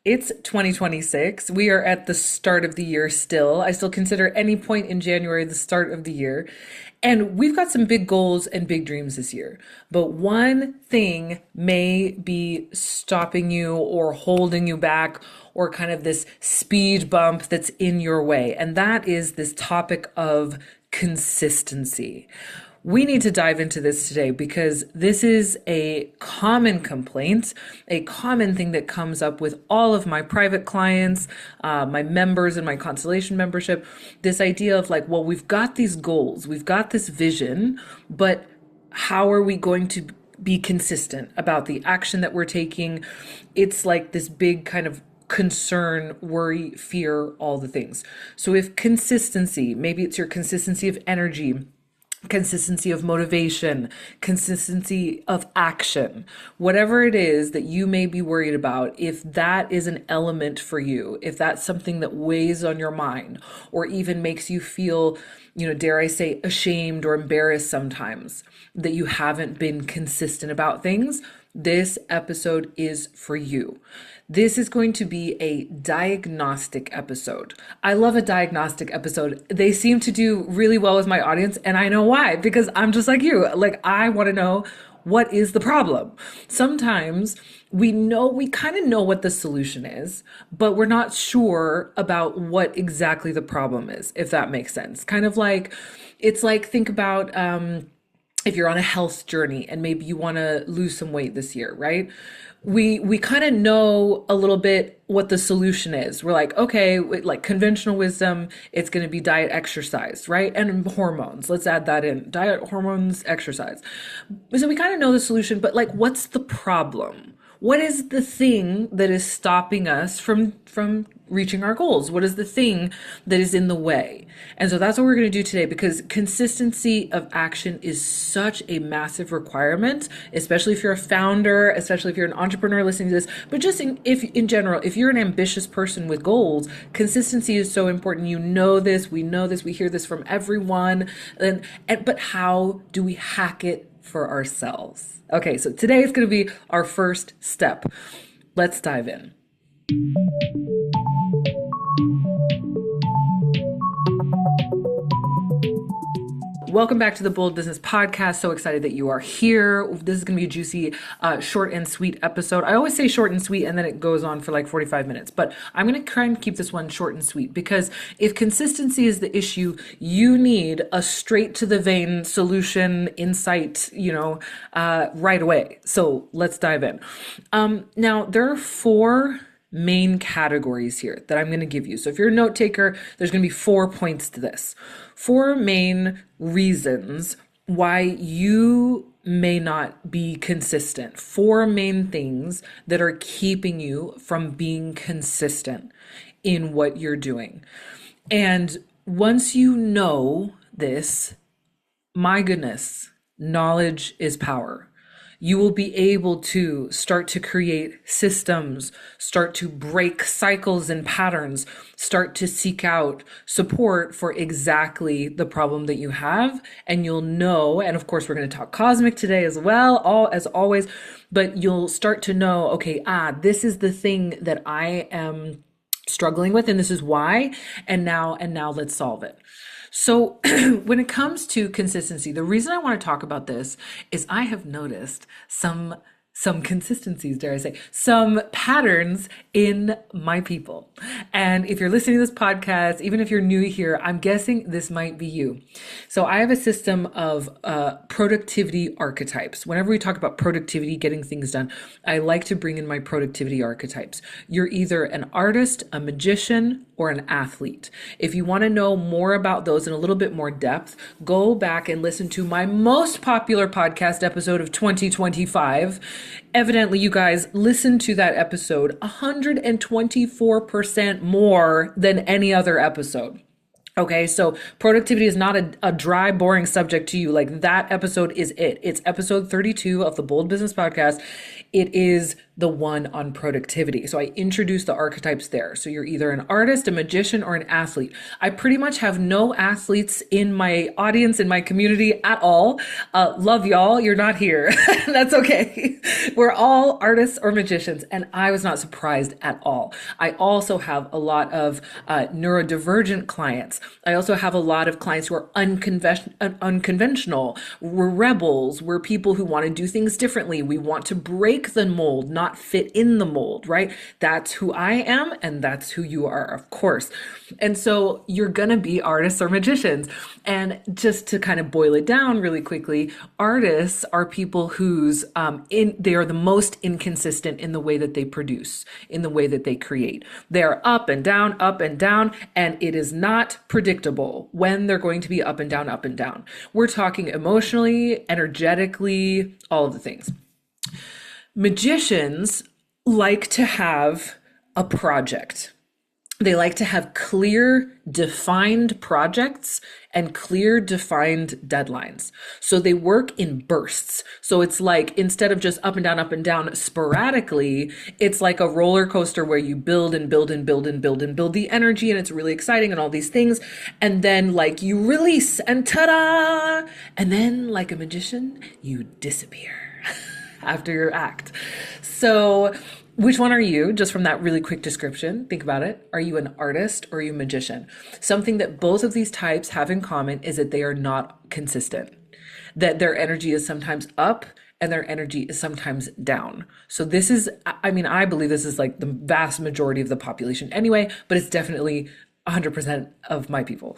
It's 2026. We are at the start of the year still. I still consider any point in January the start of the year. And we've got some big goals and big dreams this year. But one thing may be stopping you or holding you back, or kind of this speed bump that's in your way. And that is this topic of consistency. We need to dive into this today because this is a common complaint, a common thing that comes up with all of my private clients, my members in my constellation membership. This idea of like, well, we've got these goals, we've got this vision, but how are we going to be consistent about the action that we're taking? It's like this big kind of concern, worry, fear, all the things. So if consistency, maybe it's your consistency of energy, consistency of motivation, consistency of action, whatever it is that you may be worried about, if that is an element for you, if that's something that weighs on your mind or even makes you feel, dare I say, ashamed or embarrassed sometimes that you haven't been consistent about things, this episode is for you. This is going to be a diagnostic episode. I love a diagnostic episode. They seem to do really well with my audience, and I know why, because I'm just like you. Like, I want to know, what is the problem? Sometimes we kind of know what the solution is, but we're not sure about what exactly the problem is, if that makes sense. Kind of like, it's like, think about, if you're on a health journey and maybe you want to lose some weight this year, right? We kind of know a little bit what the solution is. We're like, okay, like conventional wisdom, it's going to be diet, exercise, right? And hormones. Let's add that in. Diet, hormones, exercise. So we kind of know the solution, but like, what's the problem? What is the thing that is stopping us from reaching our goals? What is the thing that is in the way? And so that's what we're going to do today, because consistency of action is such a massive requirement, especially if you're a founder, especially if you're an entrepreneur listening to this, but just in general, if you're an ambitious person with goals, consistency is so important. You know this, we know this, we hear this from everyone. But how do we hack it for ourselves? Okay, so today is going to be our first step. Let's dive in. Welcome back to the Bold Business Podcast. So excited that you are here. This is going to be a juicy, short and sweet episode. I always say short and sweet, and then it goes on for like 45 minutes. But I'm going to try and keep this one short and sweet, because if consistency is the issue, you need a straight to the vein solution, insight, right away. So let's dive in. Now, there are four main categories here that I'm going to give you. So if you're a note taker, there's going to be 4 points to this. 4 main reasons why you may not be consistent. 4 main things that are keeping you from being consistent in what you're doing. And once you know this, my goodness, knowledge is power. You will be able to start to create systems, start to break cycles and patterns, start to seek out support for exactly the problem that you have. And you'll know, and of course, we're going to talk cosmic today as well, as always, but you'll start to know, okay, this is the thing that I am struggling with, and this is why, and now let's solve it. So when it comes to consistency, the reason I want to talk about this is I have noticed some consistencies, dare I say, some patterns in my people. And if you're listening to this podcast, even if you're new here, I'm guessing this might be you. So I have a system of productivity archetypes. Whenever we talk about productivity, getting things done, I like to bring in my productivity archetypes. You're either an artist, a magician, or an athlete. If you want to know more about those in a little bit more depth, go back and listen to my most popular podcast episode of 2025. Evidently, you guys listened to that episode 124% more than any other episode. Okay, so productivity is not a dry, boring subject to you. Like, that episode is it. It's episode 32 of the Bold Business Podcast. It is the one on productivity. So I introduced the archetypes there. So you're either an artist, a magician, or an athlete. I pretty much have no athletes in my audience, in my community at all. Love y'all. You're not here. That's okay. We're all artists or magicians. And I was not surprised at all. I also have a lot of neurodivergent clients. I also have a lot of clients who are unconventional. We're rebels. We're people who want to do things differently. We want to break the mold, not fit in the mold, right? That's who I am, and that's who you are, of course. And so you're going to be artists or magicians. And just to kind of boil it down really quickly, artists are people whose they are the most inconsistent in the way that they produce, in the way that they create. They are up and down, and it is not predictable when they're going to be up and down, up and down. We're talking emotionally, energetically, all of the things. Magicians like to have a project. They like to have clear, defined projects and clear, defined deadlines. So they work in bursts. So it's like, instead of just up and down sporadically, it's like a roller coaster where you build and build and build and build and build the energy, and it's really exciting and all these things. And then like you release and ta-da! And then like a magician, you disappear after your act. So which one are you? Just from that really quick description, think about it. Are you an artist or are you a magician? Something that both of these types have in common is that they are not consistent, that their energy is sometimes up and their energy is sometimes down. So this is, I mean, I believe this is like the vast majority of the population anyway, but it's definitely 100% of my people.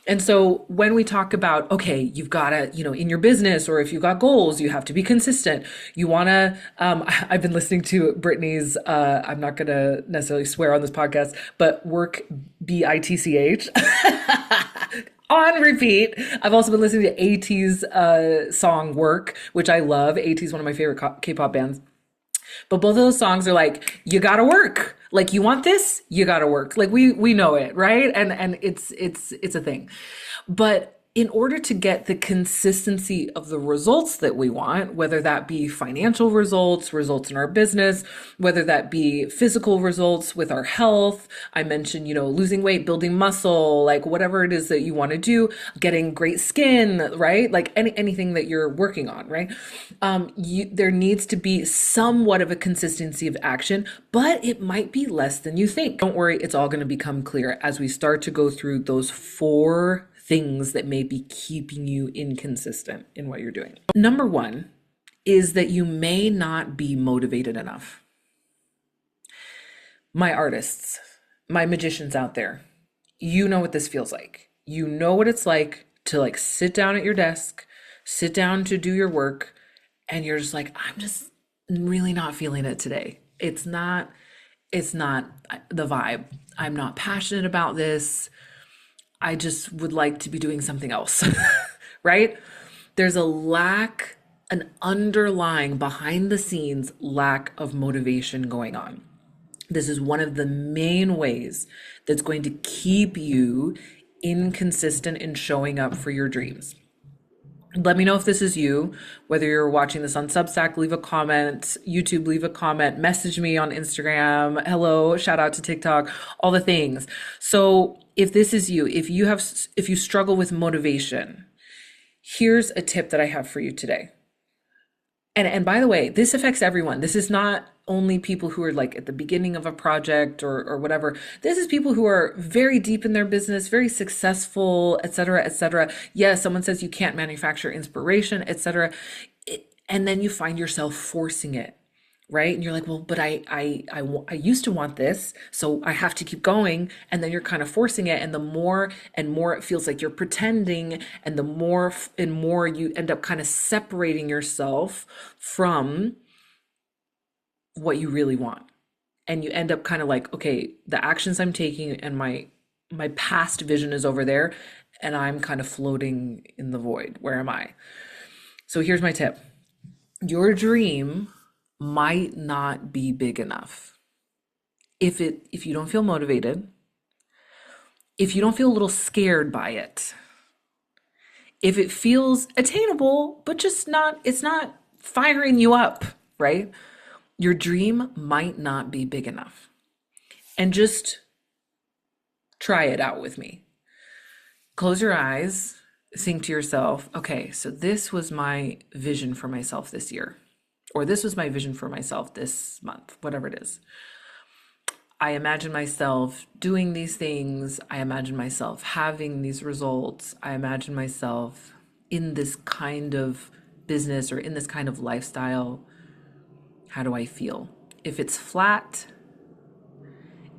And so when we talk about, okay, you've got to, in your business, or if you've got goals, you have to be consistent. You want to, I've been listening to Brittany's, I'm not going to necessarily swear on this podcast, but work, BITCH on repeat. I've also been listening to AT's song Work, which I love. AT is one of my favorite K-pop bands. But both of those songs are like, you gotta work. Like, you want this, you gotta work. Like we know it, right? And it's a thing. But in order to get the consistency of the results that we want, whether that be financial results, results in our business, whether that be physical results with our health, I mentioned, losing weight, building muscle, like whatever it is that you want to do, getting great skin, right? Like anything that you're working on, right? There needs to be somewhat of a consistency of action, but it might be less than you think. Don't worry, it's all going to become clear as we start to go through those 4 things that may be keeping you inconsistent in what you're doing. Number 1 is that you may not be motivated enough. My artists, my magicians out there, you know what this feels like. You know what it's like to like sit down at your desk, sit down to do your work, and you're just like, I'm just really not feeling it today. It's not the vibe. I'm not passionate about this. I just would like to be doing something else, right? There's an underlying behind the scenes lack of motivation going on. This is one of the main ways that's going to keep you inconsistent in showing up for your dreams. Let me know if this is you, whether you're watching this on Substack, leave a comment, YouTube, leave a comment, message me on Instagram, hello, shout out to TikTok, all the things. So if this is you, if you struggle with motivation, here's a tip that I have for you today. And by the way, this affects everyone. This is not only people who are like at the beginning of a project or whatever. This is people who are very deep in their business, very successful, et cetera, et cetera. Yes, someone says you can't manufacture inspiration, et cetera. And then you find yourself forcing it, right? And you're like, well, but I used to want this, so I have to keep going. And then you're kind of forcing it. And the more and more it feels like you're pretending, and the more and more you end up kind of separating yourself from what you really want. And you end up kind of like, okay, the actions I'm taking and my past vision is over there, and I'm kind of floating in the void. Where am I? So here's my tip. Your dream might not be big enough. If you don't feel motivated, if you don't feel a little scared by it, if it feels attainable, but just not, it's not firing you up, right? Your dream might not be big enough. And just try it out with me. Close your eyes, think to yourself, okay, so this was my vision for myself this year, or this was my vision for myself this month, whatever it is. I imagine myself doing these things. I imagine myself having these results. I imagine myself in this kind of business or in this kind of lifestyle. How do I feel? If it's flat,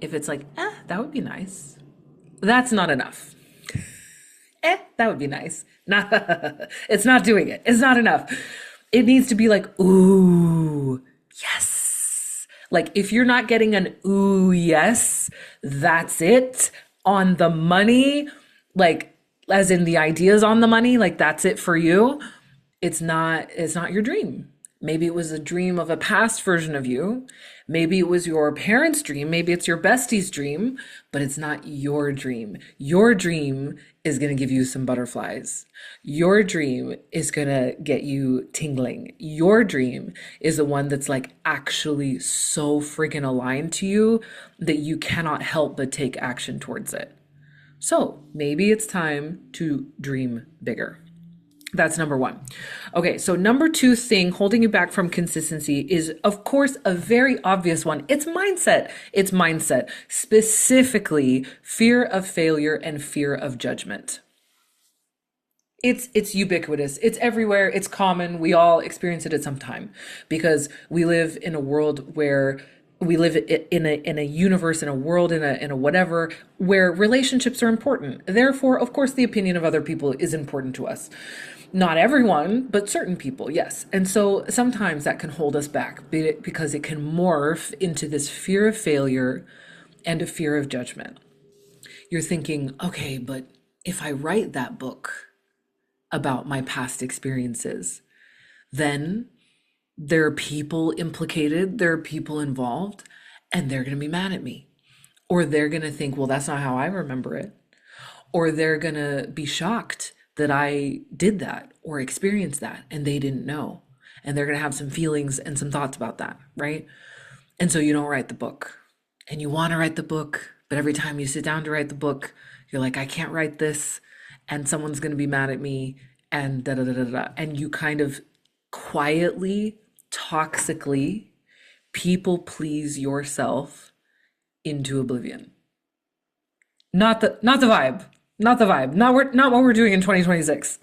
if it's like, that would be nice, that's not enough. That would be nice. Not, it's not doing it. It's not enough. It needs to be like, ooh, yes. Like if you're not getting an ooh, yes, that's it on the money, like as in the ideas on the money, like that's it for you. It's not your dream. Maybe it was a dream of a past version of you. Maybe it was your parents' dream. Maybe it's your bestie's dream, but it's not your dream. Your dream is going to give you some butterflies. Your dream is going to get you tingling. Your dream is the one that's like actually so freaking aligned to you that you cannot help but take action towards it. So maybe it's time to dream bigger. That's number one. Okay, so number two thing holding you back from consistency is, of course, a very obvious one. It's mindset. It's mindset, specifically fear of failure and fear of judgment. It's ubiquitous. It's everywhere. It's common. We all experience it at some time because we live in a world where we live in a universe, in a world, in a whatever, where relationships are important. Therefore, of course, the opinion of other people is important to us. Not everyone, but certain people, yes. And so sometimes that can hold us back because it can morph into this fear of failure and a fear of judgment. You're thinking, okay, but if I write that book about my past experiences, then there are people implicated, there are people involved, and they're going to be mad at me. Or they're going to think, well, that's not how I remember it. Or they're going to be shocked that I did that or experienced that and they didn't know. And they're going to have some feelings and some thoughts about that, right? And so you don't write the book. And you want to write the book, but every time you sit down to write the book, you're like, I can't write this, and someone's going to be mad at me, and da da da da da. And you kind of quietly, toxically people please yourself into oblivion. Not the vibe. Not the vibe. Not what we're doing in 2026.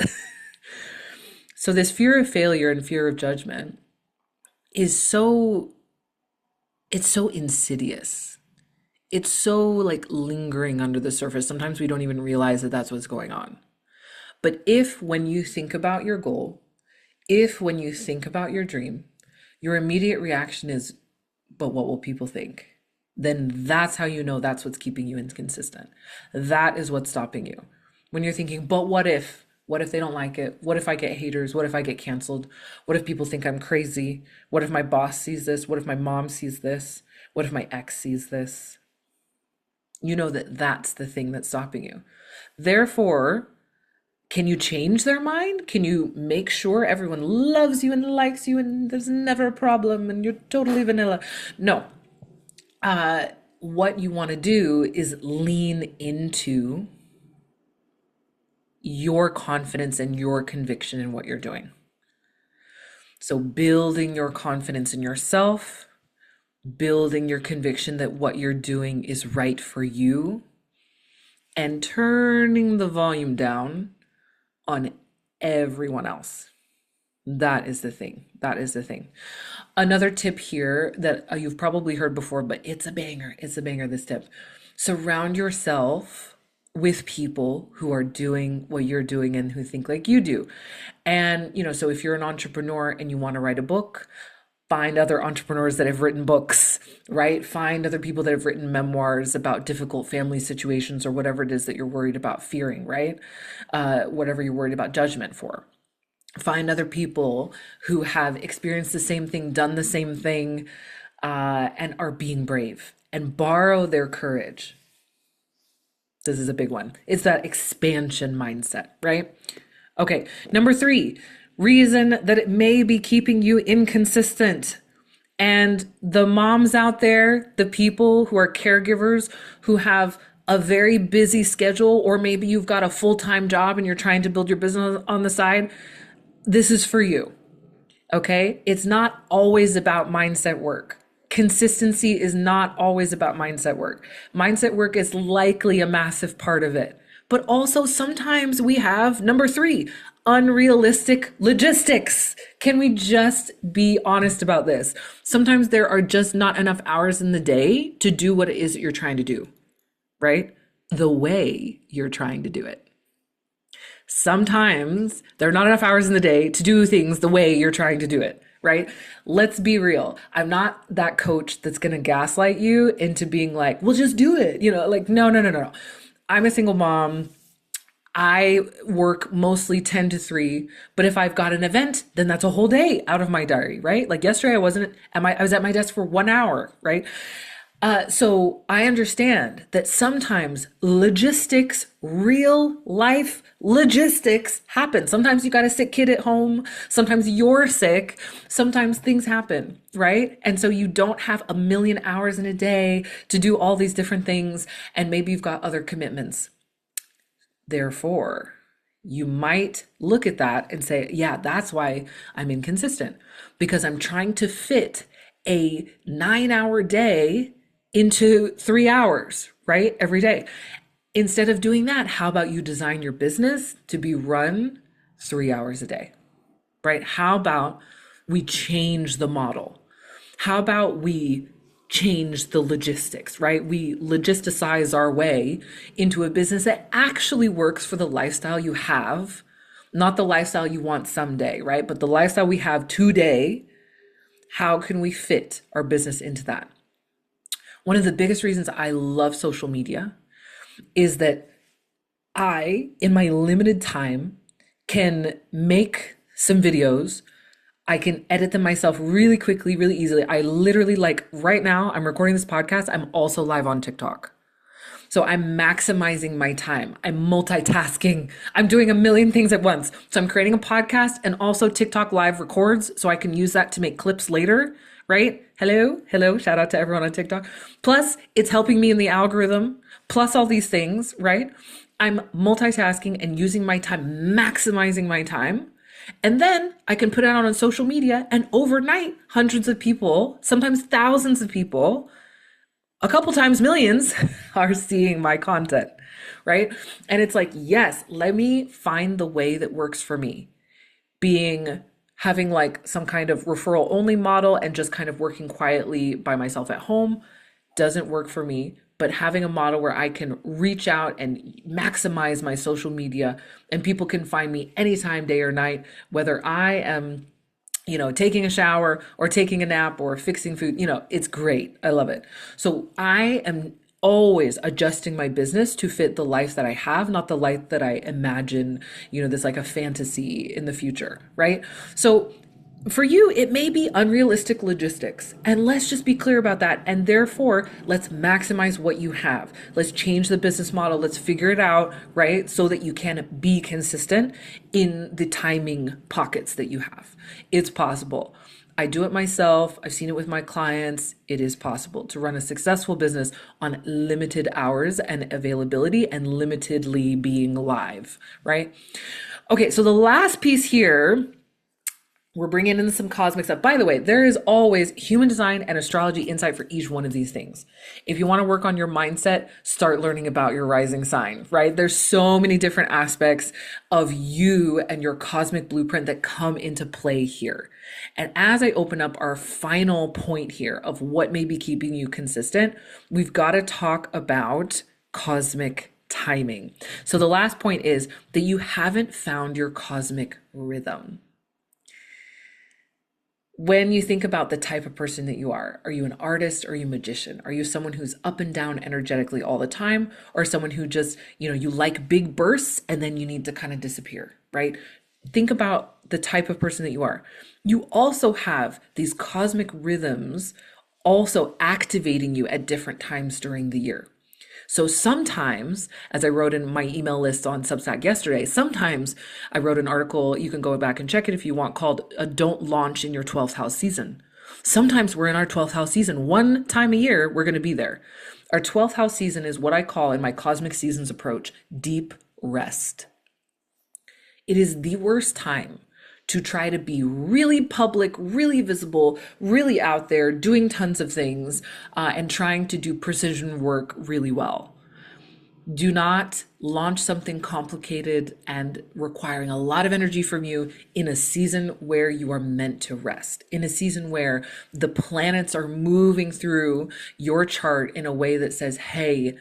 So this fear of failure and fear of judgment is it's so insidious. It's so like lingering under the surface. Sometimes we don't even realize that that's what's going on. But if when you think about your goal, if when you think about your dream, your immediate reaction is, but what will people think? Then that's how you know that's what's keeping you inconsistent. That is what's stopping you. When you're thinking, but what if? What if they don't like it? What if I get haters? What if I get canceled? What if people think I'm crazy? What if my boss sees this? What if my mom sees this? What if my ex sees this? You know that that's the thing that's stopping you. Therefore, can you change their mind? Can you make sure everyone loves you and likes you and there's never a problem and you're totally vanilla? No. What you want to do is lean into your confidence and your conviction in what you're doing. So building your confidence in yourself, building your conviction that what you're doing is right for you, and turning the volume down on everyone else. That is the thing. That is the thing. Another tip here that you've probably heard before, but it's a banger. It's a banger, this tip. Surround yourself with people who are doing what you're doing and who think like you do. And, so if you're an entrepreneur and you want to write a book, find other entrepreneurs that have written books, right? Find other people that have written memoirs about difficult family situations or whatever it is that you're worried about fearing, right? Whatever you're worried about judgment for. Find other people who have experienced the same thing, done the same thing, and are being brave, and borrow their courage. This is a big one. It's that expansion mindset, right? Okay, number 3, reason that it may be keeping you inconsistent. And the moms out there, the people who are caregivers who have a very busy schedule, or maybe you've got a full-time job and you're trying to build your business on the side, this is for you. Okay? It's not always about mindset work. Consistency is not always about mindset work. Mindset work is likely a massive part of it. But also sometimes we have number 3, unrealistic logistics. Can we just be honest about this? Sometimes there are just not enough hours in the day to do what it is that you're trying to do, right? The way you're trying to do it. Sometimes there are not enough hours in the day to do things the way you're trying to do it, right? Let's be real. I'm not that coach that's going to gaslight you into being like, well, just do it. Like, no, no, no, no, no. I'm a single mom. I work mostly 10 to 3, but if I've got an event, then that's a whole day out of my diary, right? Like yesterday, I was at my desk for 1 hour, right? So I understand that sometimes logistics, real life logistics happen. Sometimes you got a sick kid at home. Sometimes you're sick. Sometimes things happen, right? And so you don't have a million hours in a day to do all these different things. And maybe you've got other commitments. Therefore, you might look at that and say, yeah, that's why I'm inconsistent, because I'm trying to fit a 9-hour day into 3 hours, right? Every day. Instead of doing that, how about you design your business to be run 3 hours a day, right? How about we change the model? How about we change the logistics, right? We logisticize our way into a business that actually works for the lifestyle you have, not the lifestyle you want someday, right? But the lifestyle we have today. How can we fit our business into that? One of the biggest reasons I love social media is that I, in my limited time, can make some videos. I can edit them myself really quickly, really easily. I literally, like right now, I'm recording this podcast. I'm also live on TikTok. So I'm maximizing my time. I'm multitasking. I'm doing a million things at once. So I'm creating a podcast and also TikTok live records so I can use that to make clips later, right? Hello. Shout out to everyone on TikTok. Plus, it's helping me in the algorithm. Plus all these things, right? I'm multitasking and using my time, maximizing my time. And then I can put it out on social media, and overnight, hundreds of people, sometimes thousands of people, a couple times millions are seeing my content, right? And it's like, yes, let me find the way that works for me. Having like some kind of referral only model and just kind of working quietly by myself at home doesn't work for me. But having a model where I can reach out and maximize my social media and people can find me anytime, day or night, whether I am, taking a shower or taking a nap or fixing food, it's great. I love it. So I am always adjusting my business to fit the life that I have, not the life that I imagine, this like a fantasy in the future, right? So for you, it may be unrealistic logistics. And let's just be clear about that. And therefore, let's maximize what you have. Let's change the business model. Let's figure it out, right? So that you can be consistent in the timing pockets that you have. It's possible. I do it myself. I've seen it with my clients. It is possible to run a successful business on limited hours and availability and limitedly being live, right? Okay, so the last piece here, we're bringing in some cosmic stuff. By the way, there is always human design and astrology insight for each one of these things. If you want to work on your mindset, start learning about your rising sign, right? There's so many different aspects of you and your cosmic blueprint that come into play here. And as I open up our final point here of what may be keeping you consistent, we've got to talk about cosmic timing. So the last point is that you haven't found your cosmic rhythm. When you think about the type of person that you are you an artist or are you a magician? Are you someone who's up and down energetically all the time, or someone who just, you like big bursts and then you need to kind of disappear, right? Think about the type of person that you are. You also have these cosmic rhythms also activating you at different times during the year. So sometimes, as I wrote in my email list on Substack yesterday, sometimes I wrote an article, you can go back and check it if you want, called Don't Launch in Your 12th House Season. Sometimes we're in our 12th house season. One time a year, we're going to be there. Our 12th house season is what I call in my cosmic seasons approach, deep rest. It is the worst time to try to be really public, really visible, really out there, doing tons of things, and trying to do precision work really well. Do not launch something complicated and requiring a lot of energy from you in a season where you are meant to rest, in a season where the planets are moving through your chart in a way that says, hey,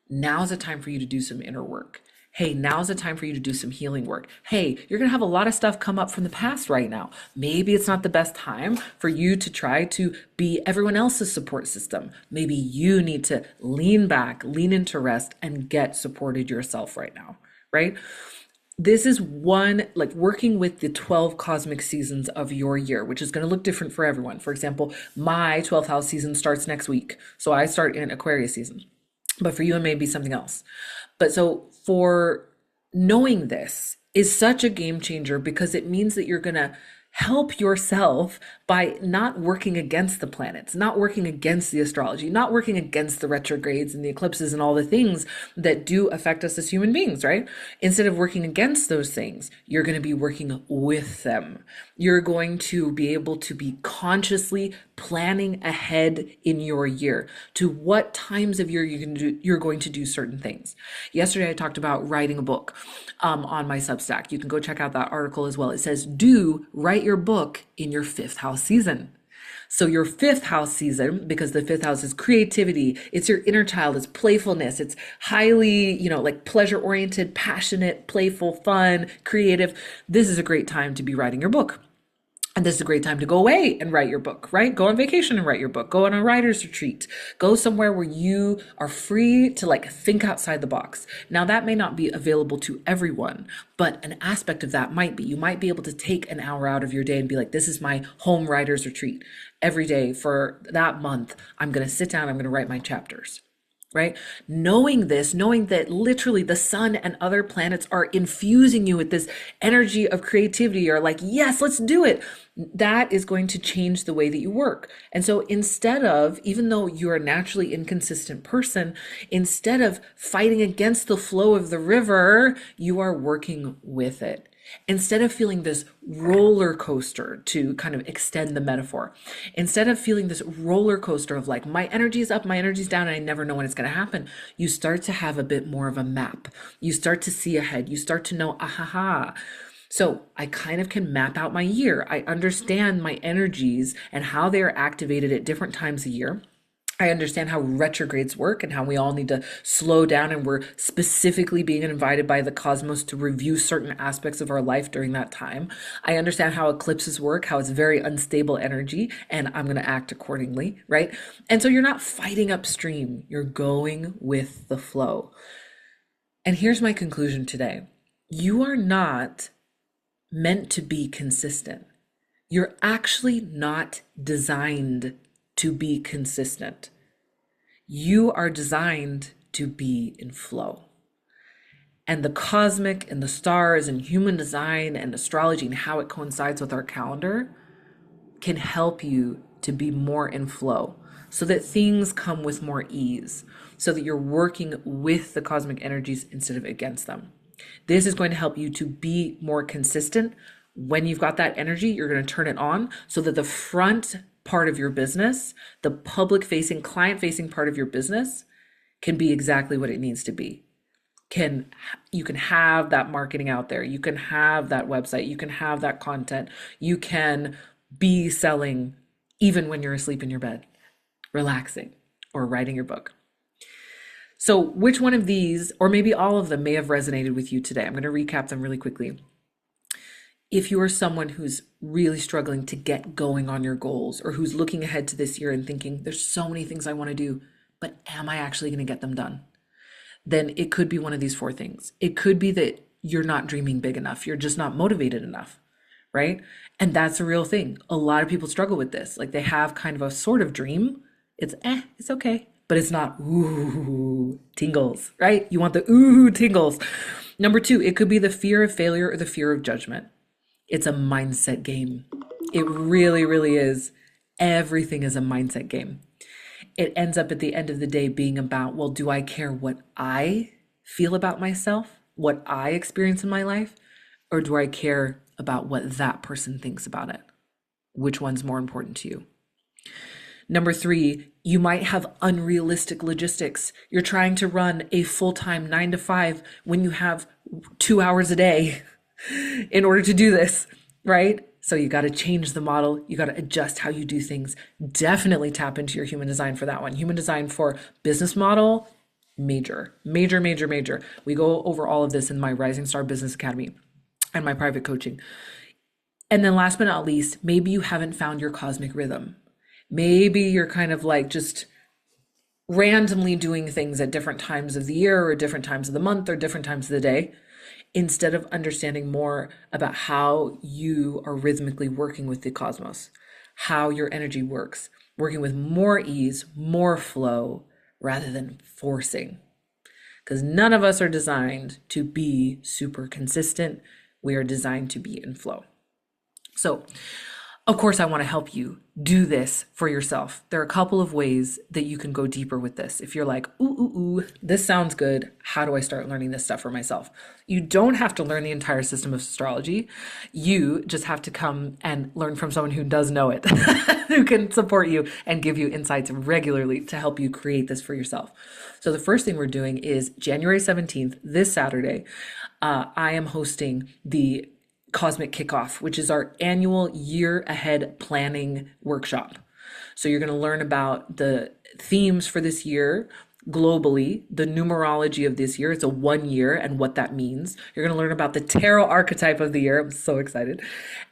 now's a time for you to do some inner work. Hey, now's the time for you to do some healing work. Hey, you're going to have a lot of stuff come up from the past right now. Maybe it's not the best time for you to try to be everyone else's support system. Maybe you need to lean back, lean into rest, and get supported yourself right now, right? This is one, like working with the 12 cosmic seasons of your year, which is going to look different for everyone. For example, my 12th house season starts next week. So I start in Aquarius season. But for you, it may be something else. But so for knowing this is such a game changer because it means that you're going to help yourself by not working against the planets, not working against the astrology, not working against the retrogrades and the eclipses and all the things that do affect us as human beings, right? Instead of working against those things, you're going to be working with them. You're going to be able to be consciously planning ahead in your year to what times of year you're going to do certain things. Yesterday, I talked about writing a book on my Substack. You can go check out that article as well. It says, write your book in your 5th house season. So your 5th house season, because the 5th house is creativity, it's your inner child, it's playfulness, it's highly, like pleasure oriented, passionate, playful, fun, creative. This is a great time to be writing your book. And this is a great time to go away and write your book, right? Go on vacation and write your book. Go on a writer's retreat. Go somewhere where you are free to think outside the box. Now that may not be available to everyone, but an aspect of that might be. You might be able to take an hour out of your day and be like, this is my home writer's retreat. Every day for that month, I'm going to sit down, I'm going to write my chapters. Right? Knowing this, knowing that literally the sun and other planets are infusing you with this energy of creativity, you're like, yes, let's do it. That is going to change the way that you work. And so instead of, even though you're a naturally inconsistent person, instead of fighting against the flow of the river, you are working with it. Instead of feeling this roller coaster, to kind of extend the metaphor, instead of feeling this roller coaster of my energy is up, my energy's down, and I never know when it's going to happen, you start to have a bit more of a map. You start to see ahead. You start to know, so I kind of can map out my year. I understand my energies and how they are activated at different times a year. I understand how retrogrades work and how we all need to slow down, and we're specifically being invited by the cosmos to review certain aspects of our life during that time. I understand how eclipses work, how it's very unstable energy, and I'm going to act accordingly, right? And so you're not fighting upstream, you're going with the flow. And here's my conclusion today. You are not meant to be consistent. You're actually not designed to be consistent. You are designed to be in flow. And the cosmic and the stars and human design and astrology and how it coincides with our calendar can help you to be more in flow so that things come with more ease, so that you're working with the cosmic energies instead of against them. This is going to help you to be more consistent. When you've got that energy, you're going to turn it on so that the front part of your business, the public facing, client facing part of your business can be exactly what it needs to be. You can have that marketing out there. You can have that website. You can have that content. You can be selling even when you're asleep in your bed, relaxing or writing your book. So which one of these, or maybe all of them, may have resonated with you today? I'm going to recap them really quickly. If you are someone who's really struggling to get going on your goals, or who's looking ahead to this year and thinking, there's so many things I want to do, but am I actually going to get them done? Then it could be one of these 4 things. It could be that you're not dreaming big enough. You're just not motivated enough, right? And that's a real thing. A lot of people struggle with this. They have kind of a sort of dream. It's okay. But it's not ooh tingles, right? You want the ooh tingles. Number 2, it could be the fear of failure or the fear of judgment. It's a mindset game. It really, really is. Everything is a mindset game. It ends up at the end of the day being about, well, do I care what I feel about myself, what I experience in my life, or do I care about what that person thinks about it? Which one's more important to you? Number three, you might have unrealistic logistics. You're trying to run a full-time 9 to 5 when you have 2 hours a day in order to do this, right? So you got to change the model. You got to adjust how you do things. Definitely tap into your human design for that one. Human design for business model, major, major, major, major. We go over all of this in my Rising Star Business Academy and my private coaching. And then last but not least, maybe you haven't found your cosmic rhythm. Maybe you're kind of like just randomly doing things at different times of the year or different times of the month or different times of the day, instead of understanding more about how you are rhythmically working with the cosmos, how your energy works, working with more ease, more flow, rather than forcing. Because none of us are designed to be super consistent. We are designed to be in flow. So, of course, I want to help you do this for yourself. There are a couple of ways that you can go deeper with this. If you're like, ooh, this sounds good. How do I start learning this stuff for myself? You don't have to learn the entire system of astrology. You just have to come and learn from someone who does know it, who can support you and give you insights regularly to help you create this for yourself. So the first thing we're doing is January 17th, this Saturday, I am hosting the Cosmic Kickoff, which is our annual year ahead planning workshop. So you're going to learn about the themes for this year globally, the numerology of this year. It's a 1 year and what that means. You're going to learn about the tarot archetype of the year. I'm so excited.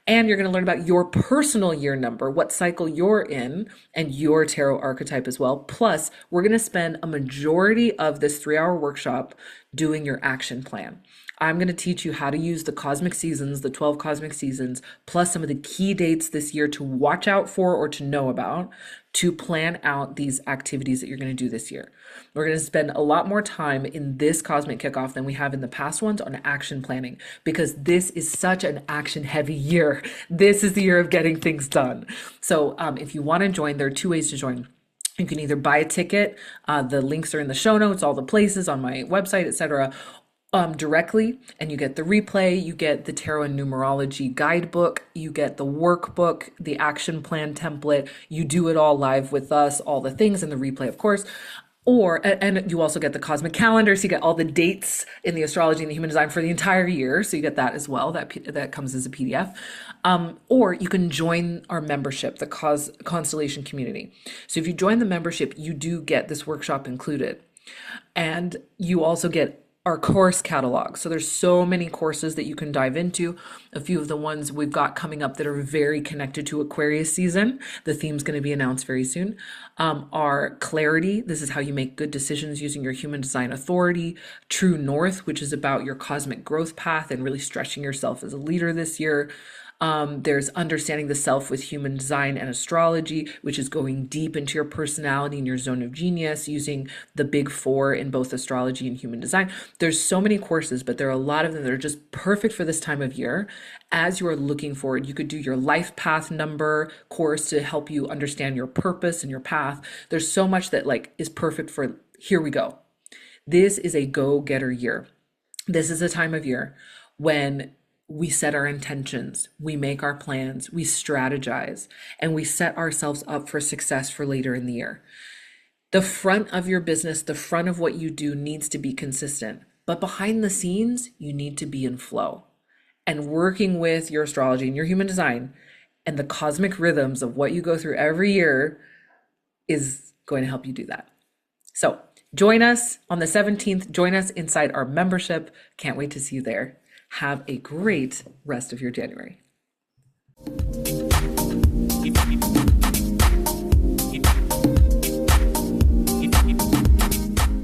And you're going to learn about your personal year number, what cycle you're in, and your tarot archetype as well. Plus, we're going to spend a majority of this 3-hour workshop doing your action plan. I'm going to teach you how to use the cosmic seasons, the 12 cosmic seasons, plus some of the key dates this year to watch out for or to know about, to plan out these activities that you're going to do this year. We're going to spend a lot more time in this Cosmic Kickoff than we have in the past ones on action planning, because this is such an action heavy year. This is the year of getting things done. So if you want to join, there are 2 ways to join. You can either buy a ticket. The links are in the show notes, all the places on my website, etc., directly, and you get the replay, you get the tarot and numerology guidebook, you get the workbook, the action plan template, you do it all live with us, all the things, and the replay, of course. And you also get the cosmic calendar, so you get all the dates in the astrology and the human design for the entire year, so you get that as well. That comes as a PDF. Or you can join our membership, the Constellation Community. So if you join the membership, you do get this workshop included, and you also get our course catalog. So there's so many courses that you can dive into. A few of the ones we've got coming up that are very connected to Aquarius season. The theme's going to be announced very soon. Are Clarity. This is how you make good decisions using your human design authority. True North, which is about your cosmic growth path and really stretching yourself as a leader this year. There's Understanding the Self with Human Design and Astrology, which is going deep into your personality and your zone of genius using the big 4 in both astrology and human design. There's so many courses, but there are a lot of them that are just perfect for this time of year. As you are looking forward, you could do your life path number course to help you understand your purpose and your path. There's so much that is perfect for, here we go. This is a go-getter year. This is a time of year when we set our intentions, we make our plans, we strategize, and we set ourselves up for success for later in the year. The front of your business, the front of what you do needs to be consistent, but behind the scenes, you need to be in flow. And working with your astrology and your human design and the cosmic rhythms of what you go through every year is going to help you do that. So join us on the 17th. Join us inside our membership. Can't wait to see you there. Have a great rest of your January.